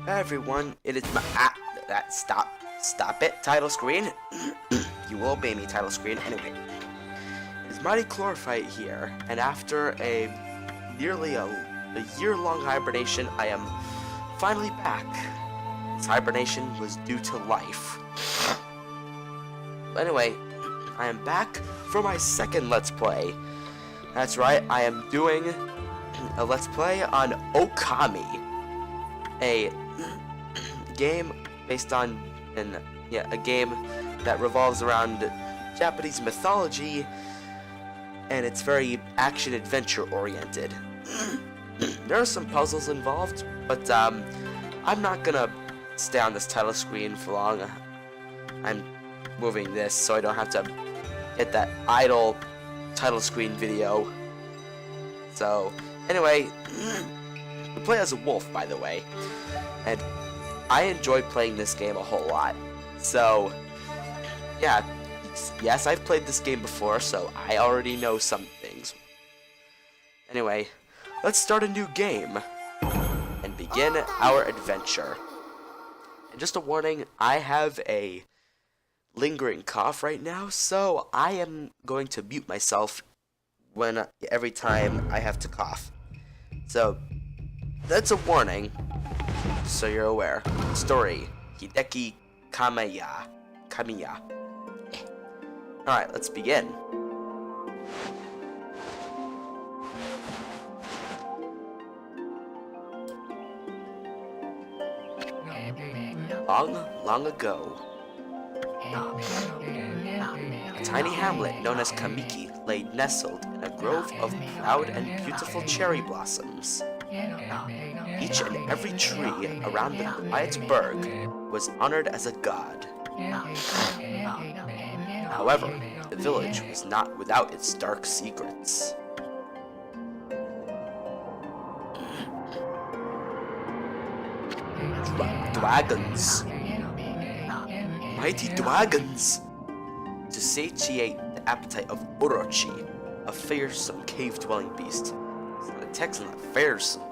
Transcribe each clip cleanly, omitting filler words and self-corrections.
Everyone, it is my stop it, title screen. You will obey me, title screen. Anyway, it's Mighty Chlorophyte here, and after nearly a year-long hibernation, I am finally back. This hibernation was due to life. Anyway, I am back for my second Let's Play. That's right, I am doing a Let's Play on Ōkami, a game based on a game that revolves around Japanese mythology, and it's very action-adventure oriented. There are some puzzles involved, but I'm not gonna stay on this title screen for long. I'm moving this so I don't have to hit that idle title screen video. So, anyway, we play as a wolf, by the way, and I enjoy playing this game a whole lot. So, yeah, yes, I've played this game before, so I already know some things. Anyway, let's start a new game and begin our adventure. And just a warning, I have a lingering cough right now, so I am going to mute myself every time I have to cough. So that's a warning, so you're aware. Story: Hideki Kamiya. Alright, let's begin. Long ago, a tiny hamlet known as Kamiki lay nestled in a grove of proud and beautiful cherry blossoms. Each and every tree around the quiet burg was honored as a god. However, the village was not without its dark secrets. Dragons. Mighty dragons! To satiate the appetite of Orochi, a fearsome cave-dwelling beast. It's not a Texan, not fearsome.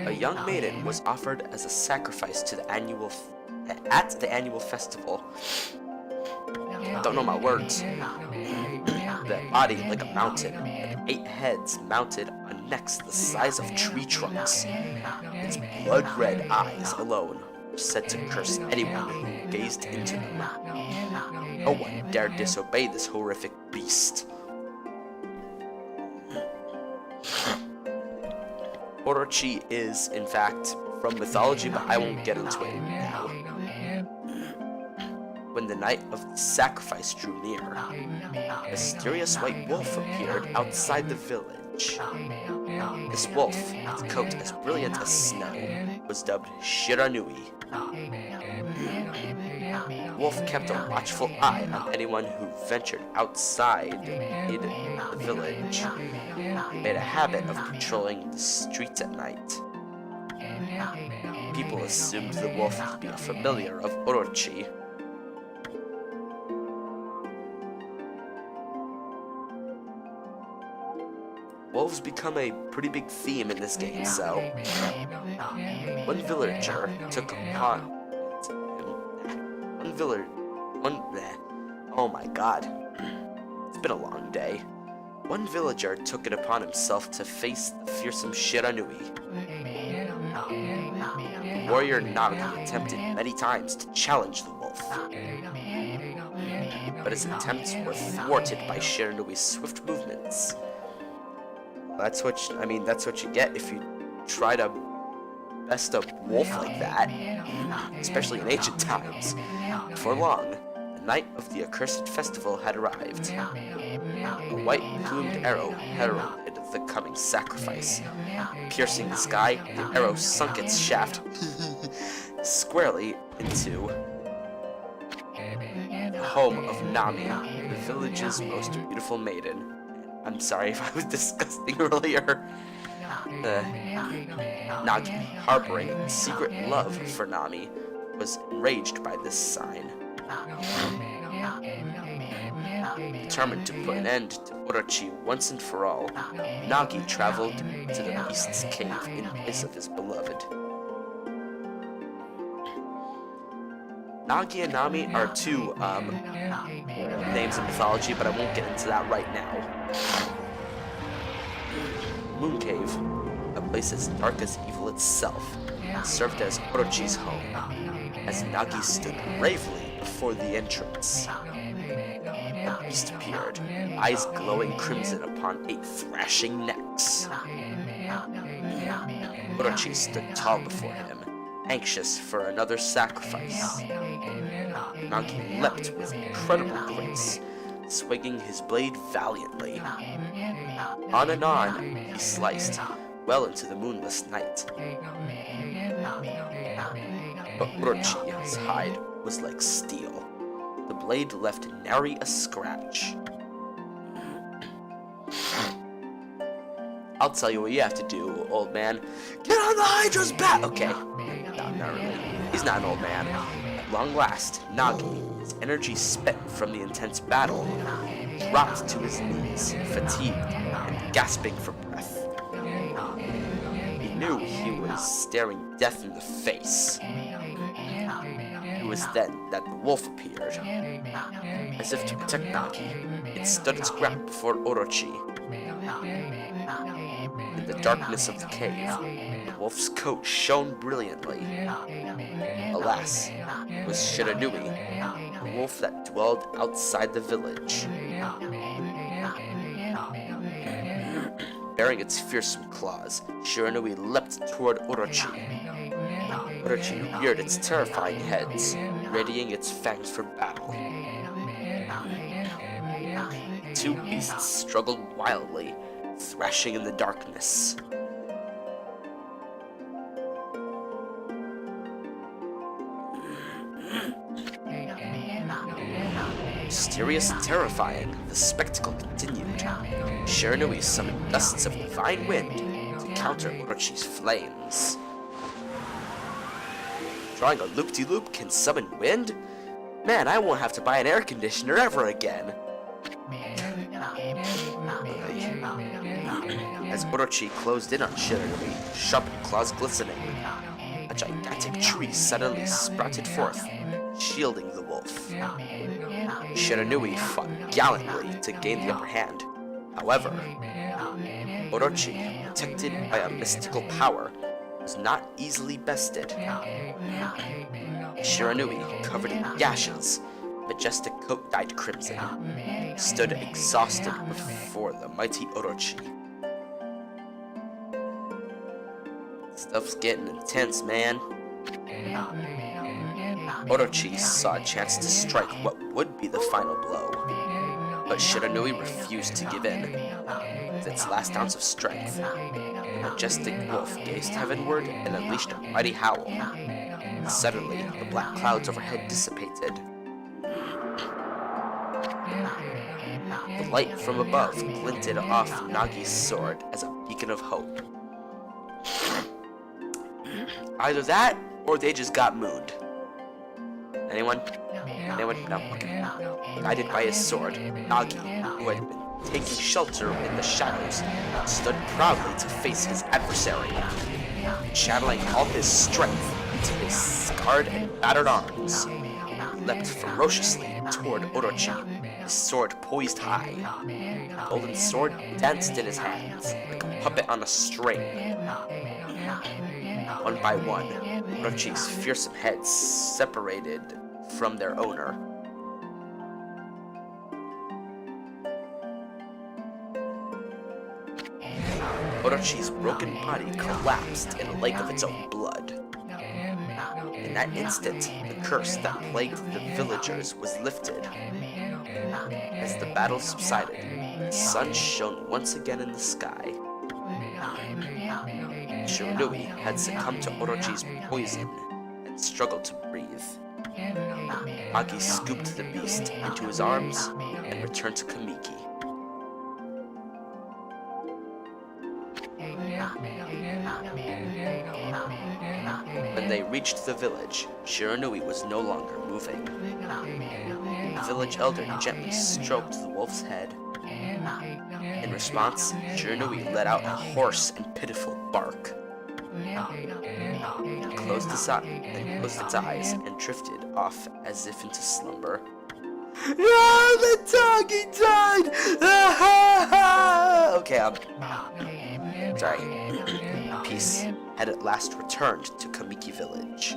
A young maiden was offered as a sacrifice to the annual festival. Don't know my words. The body like a mountain, with 8 heads mounted on necks the size of tree trunks. Its blood-red eyes alone were said to curse anyone who gazed into them. No one dared disobey this horrific beast. Orochi is, in fact, from mythology, but I won't get into it now. When the night of the sacrifice drew near, a mysterious white wolf appeared outside the village. This wolf, with a coat as brilliant as snow, was dubbed Shiranui. The wolf kept a watchful eye on anyone who ventured outside the village. He made a habit of patrolling the streets at night. People assumed the wolf to be a familiar of Orochi. Wolves become a pretty big theme in this game, so one villager took upon oh my god, it's been a long day. One villager took it upon himself to face the fearsome Shiranui. Warrior Nagi attempted many times to challenge the wolf, but his attempts were thwarted by Shiranui's swift movements. That's what you get if you try to best a wolf like that, especially in ancient times. Before long, the night of the accursed festival had arrived. A white-plumed arrow heralded the coming sacrifice. Piercing the sky, the arrow sunk its shaft squarely into the home of Nami, the village's most beautiful maiden. I'm sorry if I was disgusting earlier. Nagi, harboring a secret love for Nami, was enraged by this sign. Determined to put an end to Ōkami once and for all, Nagi traveled to the beast's cave in place of his beloved. Nagi and Nami are two names in mythology, but I won't get into that right now. Moon Cave, a place as dark as evil itself, served as Ōkami's home, as Nagi stood bravely before the entrance. The beast appeared, eyes glowing crimson upon 8 thrashing necks. Ōkami stood tall before him, anxious for another sacrifice. Nagi leapt with incredible grace, swinging his blade valiantly. On and on he sliced, well into the moonless night. But Ōkami's hide was like steel. The blade left nary a scratch. I'll tell you what you have to do, old man. Get on the Hydra's back! Okay. No, not really. He's not an old man. At long last, Nagi, his energy spent from the intense battle, dropped to his knees, fatigued and gasping for breath. He knew he was staring death in the face. It was then that the wolf appeared. As if to protect Nagi, it stood its ground before Ōkami. In the darkness of the cave, the wolf's coat shone brilliantly. Alas, it was Shiranui, the wolf that dwelled outside the village. Bearing its fearsome claws, Shiranui leapt toward Ōkami. Ōkami reared its terrifying heads, readying its fangs for battle. The 2 beasts struggled wildly, thrashing in the darkness. Mysterious and terrifying, the spectacle continued. Shiranui summoned gusts of divine wind to counter Ōkami's flames. Drawing a loop-de-loop can summon wind? Man, I won't have to buy an air conditioner ever again. As Ōkami closed in on Shiranui, sharpened claws glistening, a gigantic tree suddenly sprouted forth, shielding the wolf. Shiranui fought gallantly to gain the upper hand. However, Ōkami, protected by a mystical power, was not easily bested. Shiranui, covered in gashes, majestic coat dyed crimson, stood exhausted before the mighty Ōkami. Stuff's getting intense, man. Ōkami saw a chance to strike what would be the final blow, but Shiranui refused to give in. With its last ounce of strength, the majestic wolf gazed heavenward and unleashed a mighty howl. Suddenly, the black clouds overhead dissipated. The light from above glinted off Nagi's sword as a beacon of hope. Either that, or they just got mooned. Anyone? Anyone? No. Okay. Guided by his sword, Nagi, who had been taking shelter in the shadows, stood proudly to face his adversary, channeling all his strength into his scarred and battered arms. He leapt ferociously toward Ōkami, his sword poised high. The golden sword danced in his hands, like a puppet on a string. One by one, Ōkami's fearsome heads separated from their owner. Ōkami's broken body collapsed in a lake of its own blood. In that instant, the curse that plagued the villagers was lifted. As the battle subsided, the sun shone once again in the sky. Shiranui had succumbed to Ōkami's poison and struggled to breathe. Nagi scooped the beast into his arms and returned to Kamiki. When they reached the village, Shiranui was no longer moving. The village elder gently stroked the wolf's head. In response, Shiranui let out a hoarse and pitiful bark. It closed its eyes and drifted off as if into slumber. No, the dog, he died! Okay, sorry. Peace had at last returned to Kamiki Village.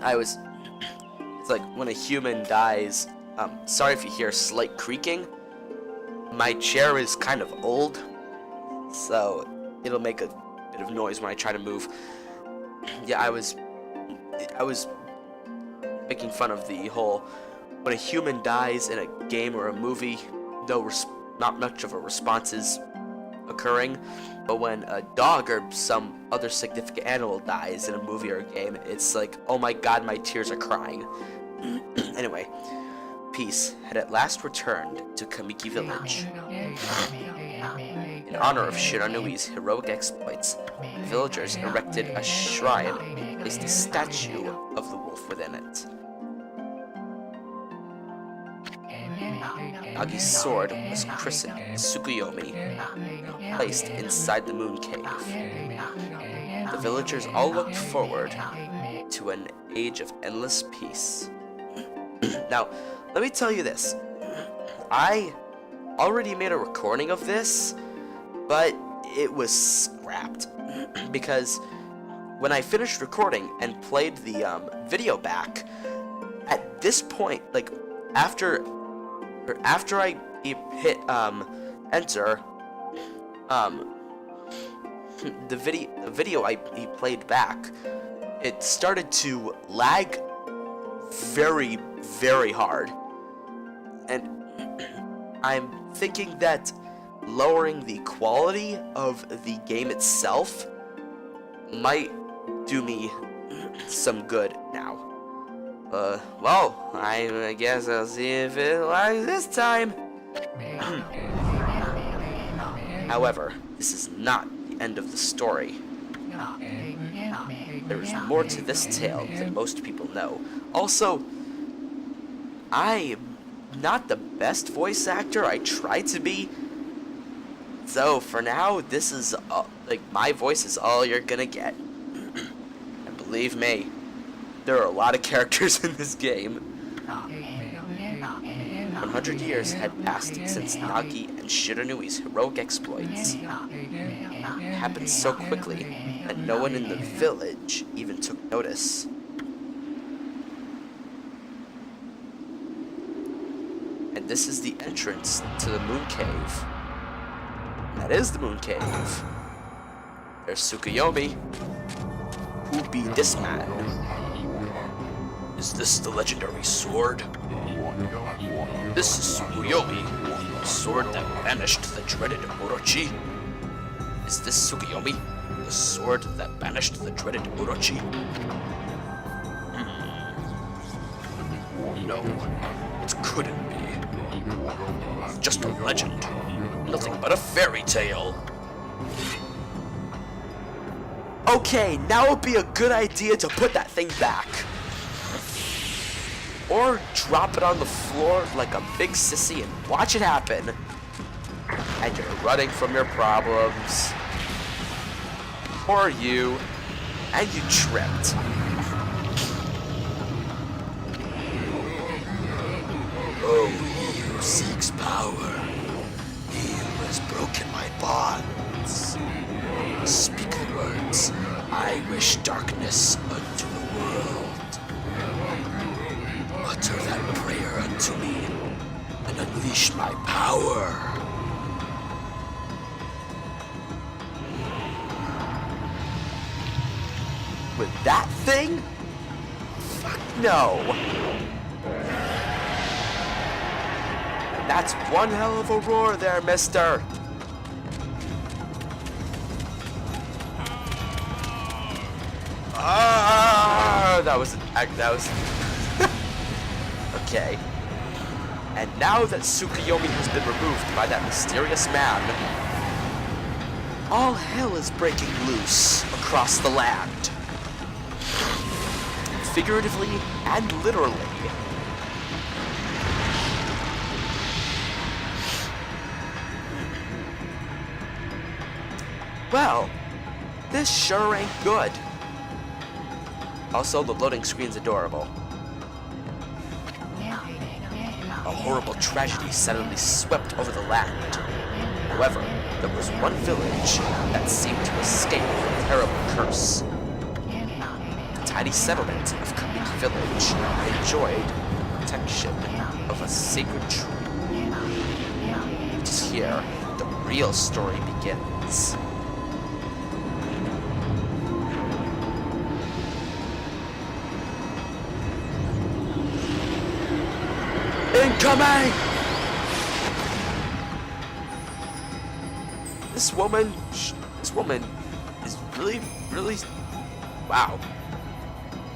It's like when a human dies. Sorry if you hear slight creaking. My chair is kind of old, so it'll make a bit of noise when I try to move. Yeah, I was making fun of the whole when a human dies in a game or a movie, not much of a response is occurring. But when a dog or some other significant animal dies in a movie or a game, it's like, oh my god, my tears are crying. Anyway, peace had at last returned to Kamiki Village. In honor of Shiranui's heroic exploits, the villagers erected a shrine and placed a statue of the wolf within it. Nagi's sword was christened Tsukuyomi, placed inside the moon cave. The villagers all looked forward to an age of endless peace. Now, let me tell you this. I already made a recording of this, but it was scrapped because when I finished recording and played the video back, at this point, like after I hit enter, the video I played back, it started to lag very, very hard, and I'm thinking that lowering the quality of the game itself might do me some good now. Well, I guess I'll see if it lags this time. However, this is not the end of the story. There is more to this tale than most people know. Also, I'm not the best voice actor. I try to be. So for now, this is my voice is all you're gonna get. And believe me, there are a lot of characters in this game. 100 years had passed since Nagi and Shiranui's heroic exploits. It happened so quickly that no one in the village even took notice. And this is the entrance to the moon cave. That is the moon cave. There's Tsukuyomi. Who be this man? Is this the legendary sword? This is Tsukuyomi, the sword that banished the dreaded Orochi. Is this Tsukuyomi, the sword that banished the dreaded Orochi? No, it couldn't be. It's just a legend. Nothing but a fairy tale. Okay, now would be a good idea to put that thing back. Or drop it on the floor like a big sissy and watch it happen. And you're running from your problems. Or you tripped. Oh, he who seeks power, he who has broken my bonds. Speak the words, I wish darkness unto the world. Utter that prayer unto me, and unleash my power. With that thing? Fuck no. That's one hell of a roar there, mister. That was okay. And now that Tsukuyomi has been removed by that mysterious man, all hell is breaking loose across the land. Figuratively and literally. Well, this sure ain't good. Also, the loading screen's adorable. A horrible tragedy suddenly swept over the land. However, there was one village that seemed to escape the terrible curse. The tiny settlement of Kamiki Village enjoyed the protection of a sacred tree. It is here the real story begins. Incoming! This woman is really, wow.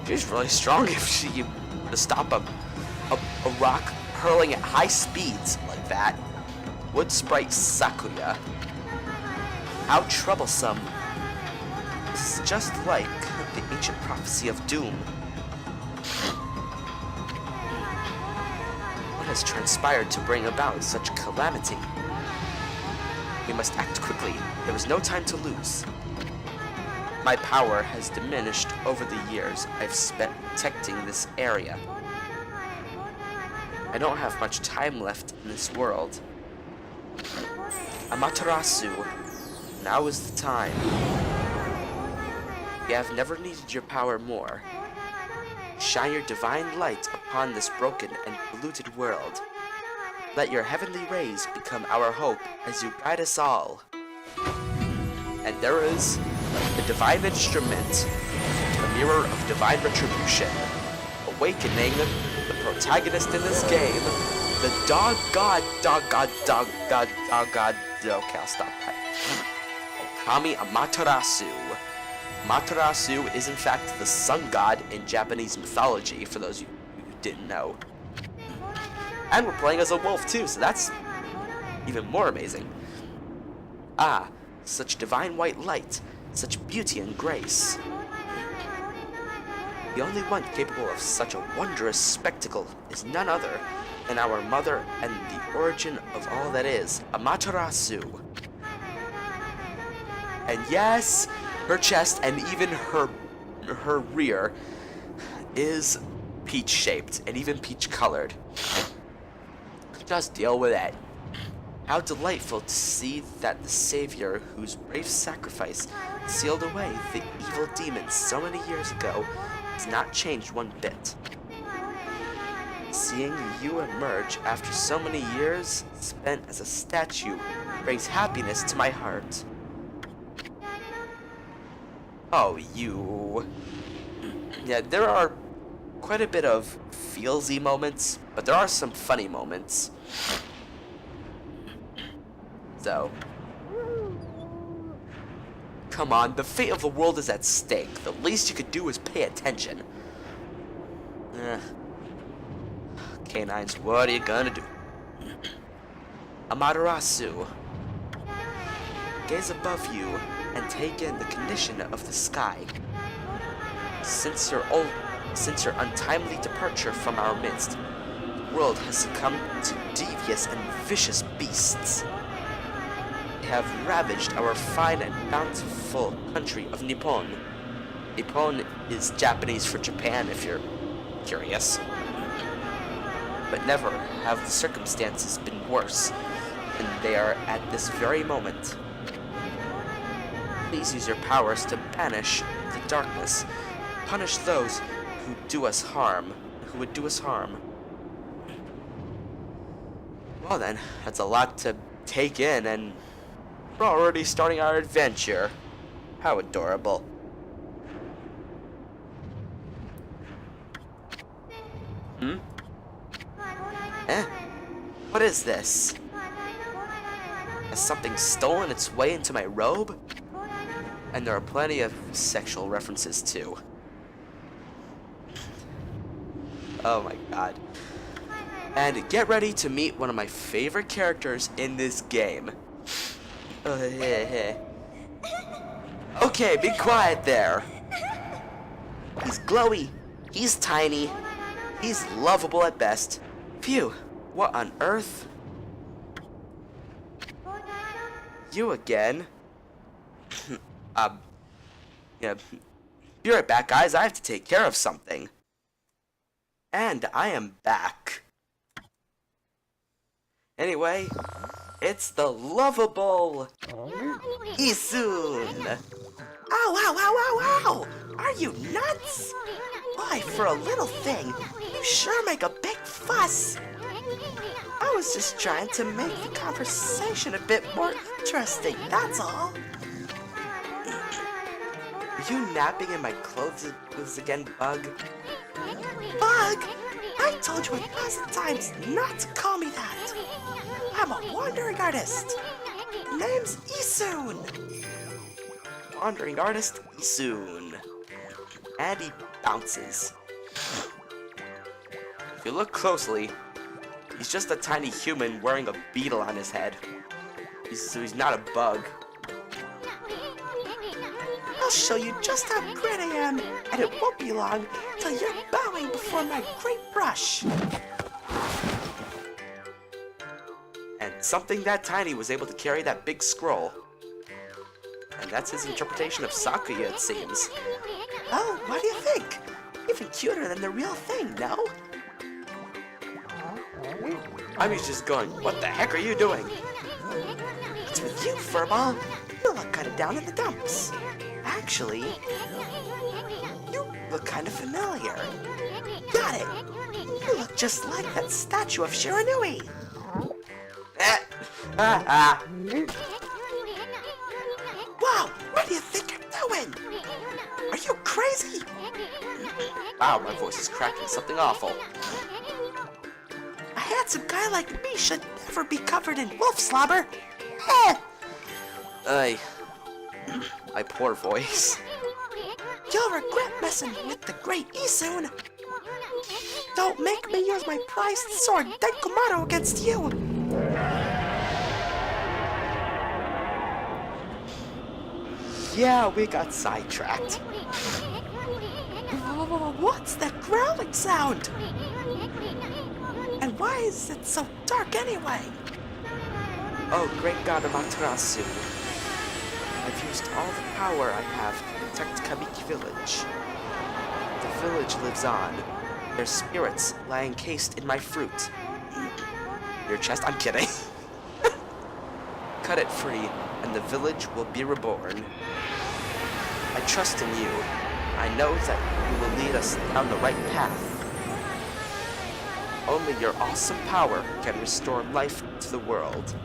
She's really strong if she to stop a rock hurling at high speeds like that. Wood sprite Sakuya. How troublesome. This is just like the ancient prophecy of doom. What has transpired to bring about such calamity? We must act quickly. There is no time to lose. My power has diminished over the years I've spent protecting this area. I don't have much time left in this world. Amaterasu, now is the time. We have never needed your power more. Shine your divine light upon this broken and polluted world. Let your heavenly rays become our hope as you guide us all. And there is the divine instrument, the mirror of divine retribution, awakening the protagonist in this game, the okay, I'll stop that. Ōkami Amaterasu. Amaterasu is in fact the sun god in Japanese mythology, for those of you who didn't know. And we're playing as a wolf too, so that's even more amazing. Ah, such divine white light, such beauty and grace. The only one capable of such a wondrous spectacle is none other than our mother and the origin of all that is, Amaterasu. And yes, her chest and even her rear is peach-shaped and even peach-colored. Just deal with it. How delightful to see that the savior whose brave sacrifice sealed away the evil demons so many years ago has not changed one bit. Seeing you emerge after so many years spent as a statue brings happiness to my heart. Oh, you. Yeah, there are quite a bit of feelsy moments, but there are some funny moments. So, come on, the fate of the world is at stake. The least you could do is pay attention. Canines, what are you gonna do? Amaterasu, gaze above you and take in the condition of the sky. Since your untimely departure from our midst, the world has succumbed to devious and vicious beasts. They have ravaged our fine and bountiful country of Nippon. Nippon is Japanese for Japan, if you're curious. But never have the circumstances been worse than they are at this very moment. Please use your powers to banish the darkness, punish those who would do us harm. Well then, that's a lot to take in, and we're already starting our adventure. How adorable. What is this? Has something stolen its way into my robe? And there are plenty of sexual references too. Oh my god. And get ready to meet one of my favorite characters in this game. Okay, be quiet there. He's glowy. He's tiny. He's lovable at best. Phew, what on earth? You again? Yeah, be right back, guys. I have to take care of something. And I am back. Anyway, it's the lovable Isun. Ow, ow, ow, ow, ow! Are you nuts? Boy, for a little thing, you sure make a big fuss. I was just trying to make the conversation a bit more interesting, that's all. Are you napping in my clothes again, Bug? Bug? I told you 1,000 times not to call me that. I'm a wandering artist. The name's Isun. Wandering artist Isun. And he bounces. If you look closely, he's just a tiny human wearing a beetle on his head. So he's not a bug. I'll show you just how great I am, and it won't be long till you're bowing before my great brush. And something that tiny was able to carry that big scroll. And that's his interpretation of Sakuya, it seems. Oh, what do you think? Even cuter than the real thing, no? I'm just going, what the heck are you doing? What's with you, Furball? You look kind of down in the dumps. Actually, you look kind of familiar. Got it! You look just like that statue of Shiranui. Wow, what do you think you're doing? Are you crazy? Wow, my voice is cracking something awful. A handsome guy like me should never be covered in wolf slobber. My poor voice. You'll regret messing with the great Isun. Don't make me use my prized sword, Denkumaru, against you. Yeah, we got sidetracked. What's that growling sound? And why is it so dark anyway? Oh, great god Amaterasu. I've used all the power I have to protect Kamiki Village. The village lives on. Their spirits lie encased in my fruit. Your chest? I'm kidding. Cut it free, and the village will be reborn. I trust in you. I know that you will lead us down the right path. Only your awesome power can restore life to the world.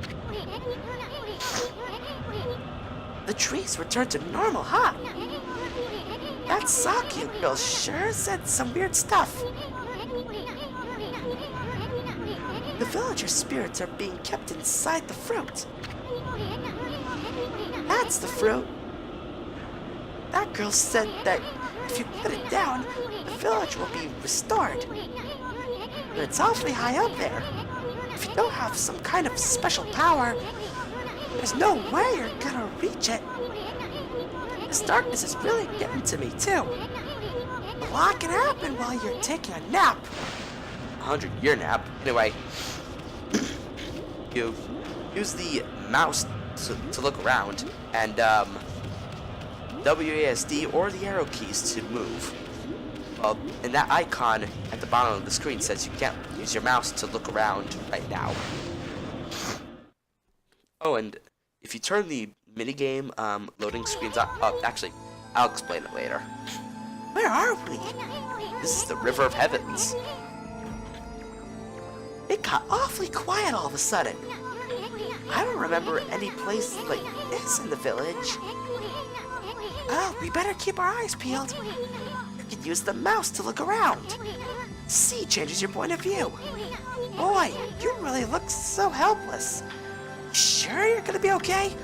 The trees returned to normal, huh? That Sakuya girl sure said some weird stuff. The villager spirits are being kept inside the fruit. That's the fruit. That girl said that if you put it down, the village will be restored. But it's awfully high up there. If you don't have some kind of special power, there's no way you're gonna reach it. This darkness is really getting to me, too. A lot can happen while you're taking a nap. 100-year nap. Anyway, you use the mouse to look around, and WASD or the arrow keys to move. Well, and that icon at the bottom of the screen says you can't use your mouse to look around right now. Oh, and if you turn the minigame loading screens on, actually, I'll explain it later. Where are we? This is the River of Heavens. It got awfully quiet all of a sudden. I don't remember any place like this in the village. Oh, we better keep our eyes peeled. You can use the mouse to look around. See changes your point of view. Boy, you really look so helpless. Sure you're gonna be okay?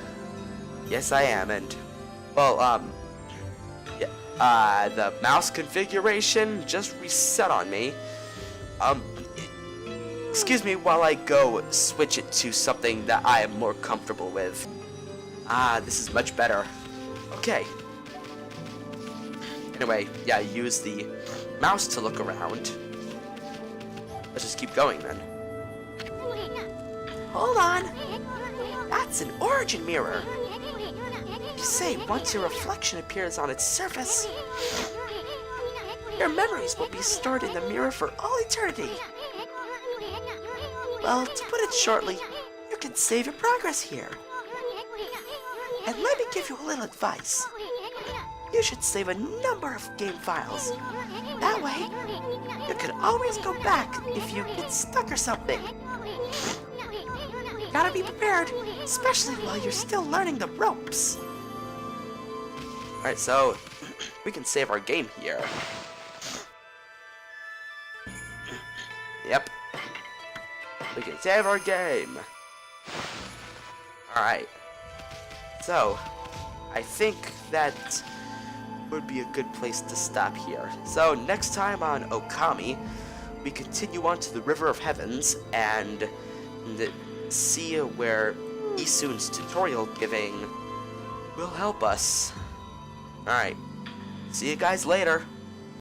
Yes, I am, and, well, yeah, the mouse configuration just reset on me. Excuse me while I go switch it to something that I am more comfortable with. This is much better. Okay. Anyway, yeah, use the mouse to look around. Let's just keep going then. Hold on. That's an origin mirror. You say once your reflection appears on its surface, your memories will be stored in the mirror for all eternity. Well, to put it shortly, you can save your progress here. And let me give you a little advice. You should save a number of game files. That way, you can always go back if you get stuck or something. Gotta be prepared, especially while you're still learning the ropes. Alright, so we can save our game here. Yep. We can save our game. Alright. So, I think that would be a good place to stop here. So, next time on Ōkami, we continue on to the River of Heavens and see where Isun's tutorial giving will help us. Alright. See you guys later.